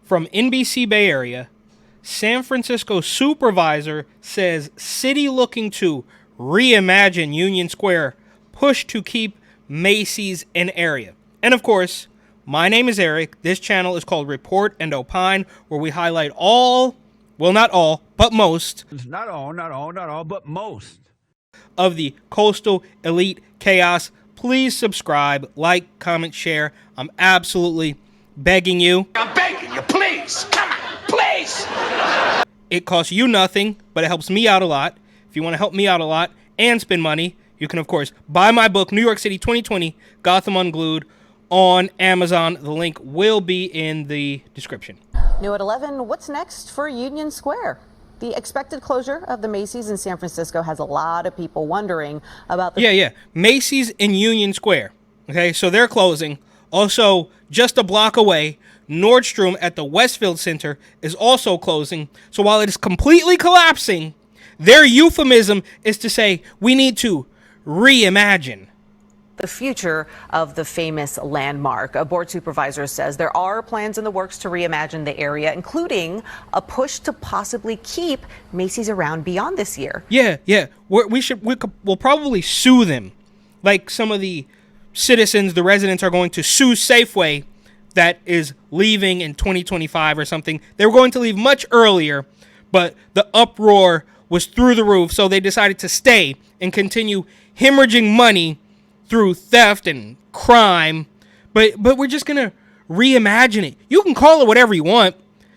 from NBC Bay Area. San Francisco supervisor says city looking to reimagine Union Square, push to keep Macy's in area. And of course, my name is Eric. This channel is called Report and Opine, where we highlight all, well, not all, but most. Not all, but most Of the coastal elite chaos. Please subscribe, like, comment, share. I'm absolutely begging you. I'm begging you, please. Come on, please. It costs you nothing, but it helps me out a lot. If you want to help me out a lot and spend money, you can, of course, buy my book, New York City 2020, Gotham Unglued, on Amazon. The link will be in the description. New at 11, what's next for Union Square? The expected closure of the Macy's in San Francisco has a lot of people wondering about the... Yeah. Macy's in Union Square. Okay, so they're closing. Also, just a block away, Nordstrom at the Westfield Center is also closing. So while it is completely collapsing, their euphemism is to say we need to reimagine the future of the famous landmark. A board supervisor says there are plans in the works to reimagine the area, including a push to possibly keep Macy's around beyond this year. Yeah. We'll probably sue them, like some of the citizens, the residents are going to sue Safeway that is leaving in 2025 or something. They were going to leave much earlier, but the uproar was through the roof, so they decided to stay and continue hemorrhaging money through theft and crime. But we're just going to reimagine it. You can call it whatever you want.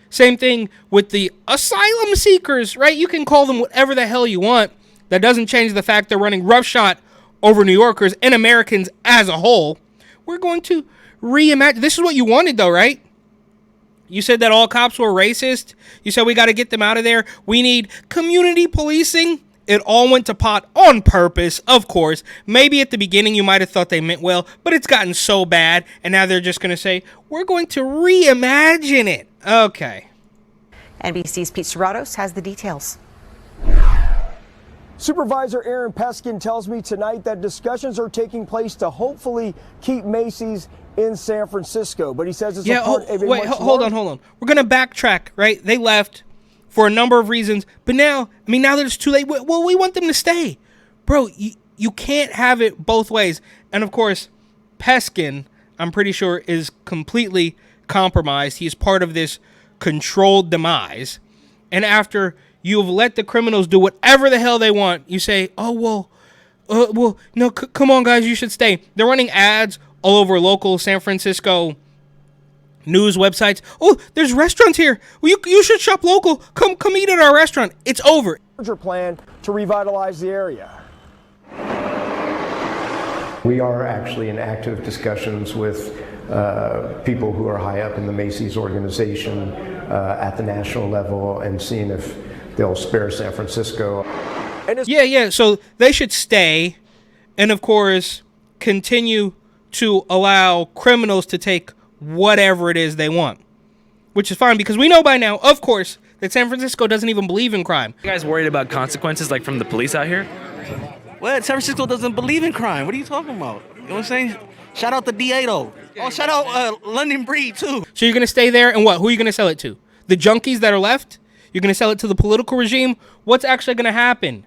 Same thing with the asylum seekers, right? You can call them whatever the hell you want. That doesn't change the fact they're running roughshod over New Yorkers and Americans as a whole. We're going to reimagine. This is what you wanted, though, right? You said that all cops were racist. You said we got to get them out of there. We need community policing. It all went to pot on purpose, of course. Maybe at the beginning you might have thought they meant well, but it's gotten so bad, and now they're just going to say, we're going to reimagine it. Okay. NBC's Pete Serratos has the details. Supervisor Aaron Peskin tells me tonight that discussions are taking place to hopefully keep Macy's in San Francisco, but he says it's hold on. We're going to backtrack, right? They left for a number of reasons, but now that it's too late, well, we want them to stay. Bro, you can't have it both ways. And of course, Peskin, I'm pretty sure, is completely compromised. He's part of this controlled demise. And after you've let the criminals do whatever the hell they want, you say, oh, no, come on, guys, you should stay. They're running ads all over local San Francisco news websites. Oh, there's restaurants here. Well, you should shop local. Come eat at our restaurant. It's over. Plan to revitalize the area. We are actually in active discussions with people who are high up in the Macy's organization at the national level and seeing if they'll spare San Francisco. Yeah. So they should stay and, of course, continue to allow criminals to take whatever it is they want, which is fine because we know by now, of course, that San Francisco doesn't even believe in crime. You guys worried about consequences like from the police out here? What? San Francisco doesn't believe in crime. What are you talking about? You know what I'm saying? Shout out the DA, though. Oh, shout out London Breed, too. So you're going to stay there, and what? Who are you going to sell it to? The junkies that are left? You're going to sell it to the political regime? What's actually going to happen?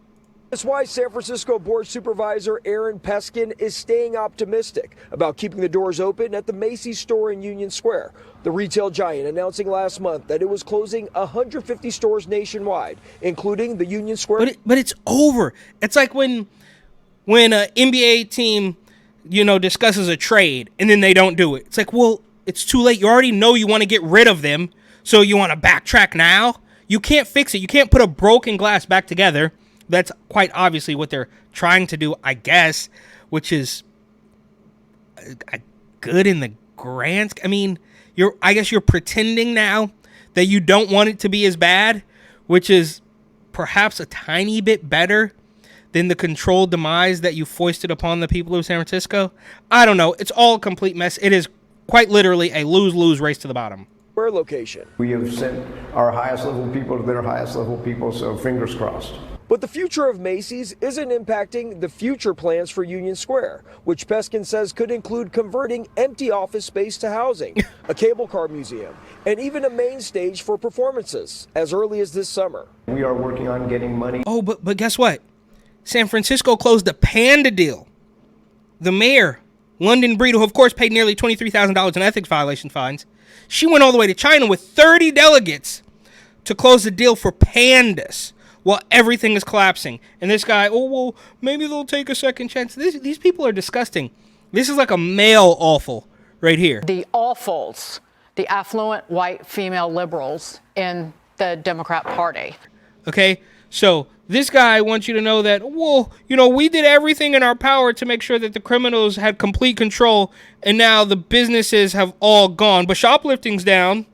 That's why San Francisco Board Supervisor Aaron Peskin is staying optimistic about keeping the doors open at the Macy's store in Union Square. The retail giant announcing last month that it was closing 150 stores nationwide, including the Union Square. But it's over. It's like when an NBA team, discusses a trade and then they don't do it. It's like, well, it's too late. You already know you want to get rid of them, so you want to backtrack now? You can't fix it. You can't put a broken glass back together. That's quite obviously what they're trying to do, I guess, which is good in the grand. I guess you're pretending now that you don't want it to be as bad, which is perhaps a tiny bit better than the controlled demise that you foisted upon the people of San Francisco. I don't know. It's all a complete mess. It is quite literally a lose-lose race to the bottom. Location. We have sent our highest level people to their highest level people, so fingers crossed. But the future of Macy's isn't impacting the future plans for Union Square, which Peskin says could include converting empty office space to housing, a cable car museum, and even a main stage for performances as early as this summer. We are working on getting money. Oh, but guess what? San Francisco closed the Panda deal. The mayor, London Breed, who of course paid nearly $23,000 in ethics violation fines, she went all the way to China with 30 delegates to close the deal for pandas while everything is collapsing. And this guy, oh, well, maybe they'll take a second chance. These people are disgusting. This is like a male awful right here. The awfuls, the affluent white female liberals in the Democrat Party. Okay, so this guy wants you to know that, well, you know, we did everything in our power to make sure that the criminals had complete control, and now the businesses have all gone. But shoplifting's down,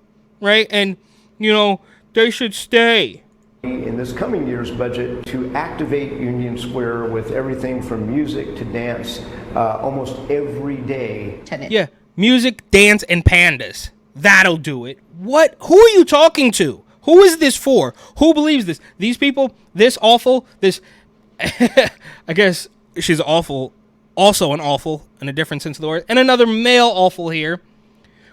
right? And, you know, they should stay. In this coming year's budget to activate Union Square with everything from music to dance almost every day. Yeah, music, dance, and pandas. That'll do it. What? Who are you talking to? Who is this for? Who believes this? These people? This awful? This... I guess she's awful. Also an awful in a different sense of the word. And another male awful here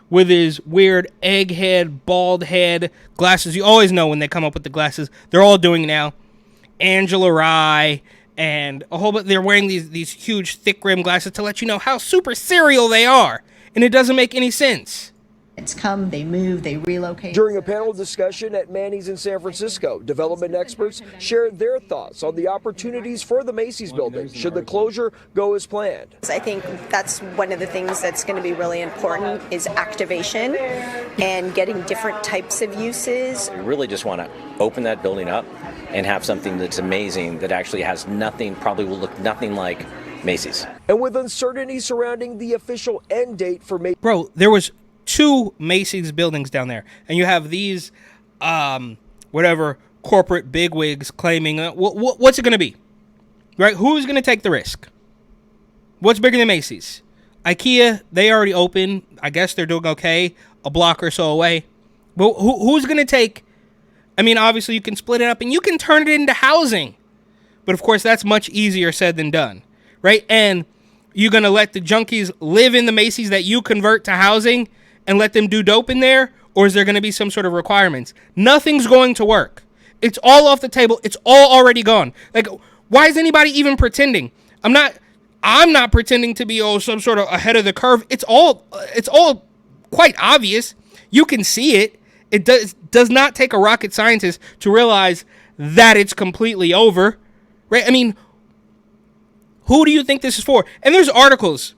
with his weird egghead, bald head, glasses. You always know when they come up with the glasses. They're all doing it now. Angela Rye and a whole bunch. They're wearing these huge thick rim glasses to let you know how super serial they are. And it doesn't make any sense. It's come, they move, they relocate. During a panel discussion at Manny's in San Francisco, development experts shared their thoughts on the opportunities for the Macy's building should the closure go as planned. I think that's one of the things that's going to be really important is activation and getting different types of uses. We really just want to open that building up and have something that's amazing that actually has nothing, probably will look nothing like Macy's. And with uncertainty surrounding the official end date for Macy's. Bro, there was 2 Macy's buildings down there, and you have these whatever corporate bigwigs claiming what's it going to be, right? Who's going to take the risk? What's bigger than Macy's? IKEA, they already open. I guess they're doing okay, a block or so away. But who's going to take? I mean, obviously you can split it up and you can turn it into housing, but of course that's much easier said than done, right? And you're going to let the junkies live in the Macy's that you convert to housing and let them do dope in there? Or is there going to be some sort of requirements? Nothing's going to work. It's all off the table. It's all already gone. Like, why is anybody even pretending? I'm not pretending to be some sort of ahead of the curve. It's all quite obvious. You can see it. It does not take a rocket scientist to realize that it's completely over. Right? I mean, who do you think this is for? And there's articles,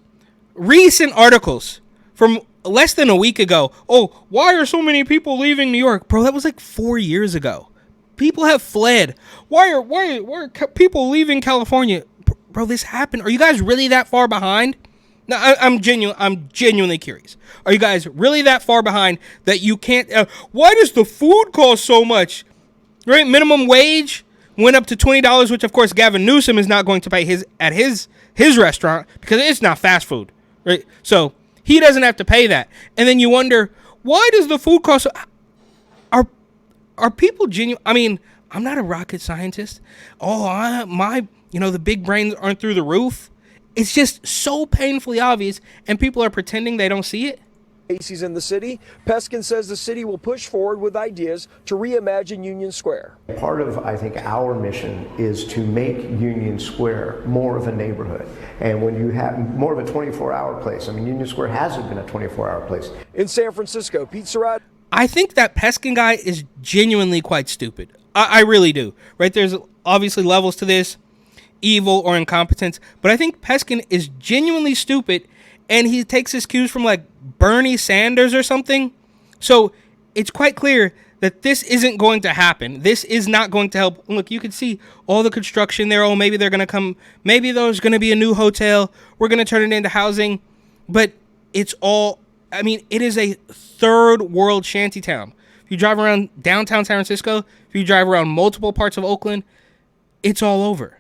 recent articles from less than a week ago. Oh, why are so many people leaving New York? Bro, that was like 4 years ago. People have fled. Why are people leaving California? Bro, this happened. Are you guys really that far behind? No, I'm genuinely curious. Are you guys really that far behind that you can't? Why does the food cost so much? Right, minimum wage went up to $20, which of course Gavin Newsom is not going to pay at his restaurant because it's not fast food. Right, so he doesn't have to pay that. And then you wonder, why does the food cost? Are people genuine? I mean, I'm not a rocket scientist. Oh, the big brains aren't through the roof. It's just so painfully obvious, and people are pretending they don't see it. Macy's in the city. Peskin says the city will push forward with ideas to reimagine Union Square. Part of, I think, our mission is to make Union Square more of a neighborhood. And when you have more of a 24-hour place, I mean, Union Square hasn't been a 24-hour place. In San Francisco, Pete Surratt. I think that Peskin guy is genuinely quite stupid. I really do. Right? There's obviously levels to this, evil or incompetence, but I think Peskin is genuinely stupid, and he takes his cues from like Bernie Sanders or something. So it's quite clear that this isn't going to happen. This is not going to help. Look, you can see all the construction there. Oh, maybe they're going to come. Maybe there's going to be a new hotel. We're going to turn it into housing. But it's all, I mean, it is a third world shantytown. If you drive around downtown San Francisco, if you drive around multiple parts of Oakland, it's all over.